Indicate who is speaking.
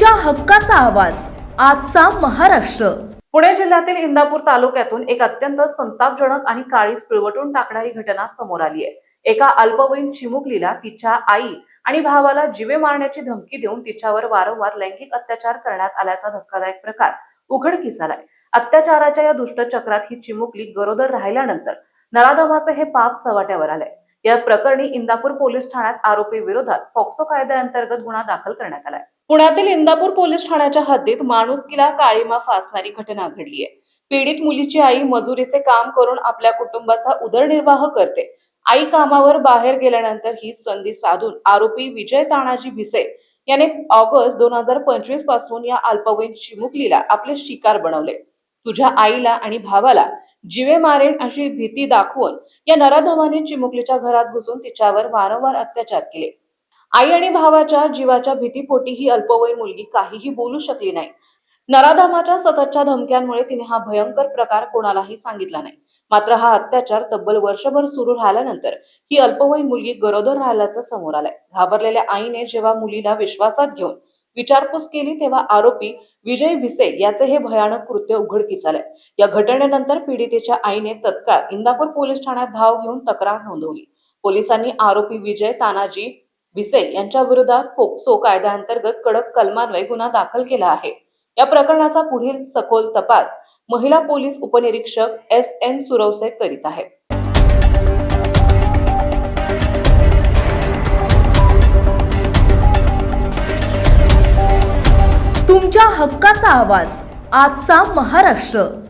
Speaker 1: तुमच्या हक्काचा आवाज आजचा महाराष्ट्र।
Speaker 2: पुणे जिल्ह्यातील इंदापूर तालुक्यातून एक अत्यंत संतापजनक आणि काळीज पिळवटून टाकणारी घटना समोर आली आहे। एका अल्पवयीन चिमुकलीला तिच्या आई आणि भावाला जीवे मारण्याची धमकी देऊन तिच्यावर वारंवार लैंगिक अत्याचार करण्यात आल्याचा धक्कादायक प्रकार उघडकीस आलाय। अत्याचाराच्या या दुष्ट चक्रात ही चिमुकली गरोदर राहिल्यानंतर नराधमाचे हे पाप चव्हाट्यावर आलंय। या प्रकरणी इंदापूर पोलीस ठाण्यात आरोपी विरोधात पॉक्सो कायद्याअंतर्गत गुन्हा दाखल करण्यात आलाय। पुण्यातील इंदापूर पोलीस ठाण्याच्या हद्दीत माणुसकीला काळीमा फासणारी घटना घडली आहे। पीडित मुलीची आई मजुरीचे काम करून आपल्या कुटुंबाचा उदरनिर्वाह करते। आई कामावर बाहेर गेल्यानंतर ही संधी साधून आरोपी विजय तानाजी भिसे याने ऑगस्ट 2025 पासून या अल्पवयीन चिमुकलीला आपले शिकार बनवले। तुझ्या आईला आणि भावाला जीवे मारेन अशी भीती दाखवून या नराधमाने चिमुकलीच्या घरात घुसून तिच्यावर वारंवार अत्याचार केले। आई आणि भावाच्या जीवाच्या भीतीपोटी ही अल्पवयीन मुलगी काहीही बोलू शकली नाही। नराधमाच्या सततच्या धमक्यांमुळे तिने हा भयंकर प्रकार कोणालाही सांगितला नाही। मात्र हा अत्याचार तब्बल वर्षभर सुरू राहिल्यानंतर ही अल्पवयीन मुलगी गरोदर राहिल्याचं समोर आलंय। घाबरलेल्या आईने जेव्हा मुलीला विश्वासात घेऊन विचारपूस केली तेव्हा आरोपी विजय भिसे याचे हे भयानक कृत्य उघडकीस आले। या घटनेनंतर पीडितेच्या आईने तत्काळ इंदापूर पोलीस ठाण्यात धाव घेऊन तक्रार नोंदवली। पोलिसांनी आरोपी विजय तानाजी भिसे यांच्या विरोधात पॉक्सो कायद्याअंतर्गत कडक कलमान्वये गुन्हा दाखल केला आहे। या प्रकरणाचा पुढील सखोल तपास महिला पोलीस उपनिरीक्षक SN सुरवसे करीत आहेत।
Speaker 1: तुमच्या हक्काचा आवाज आजचा महाराष्ट्र।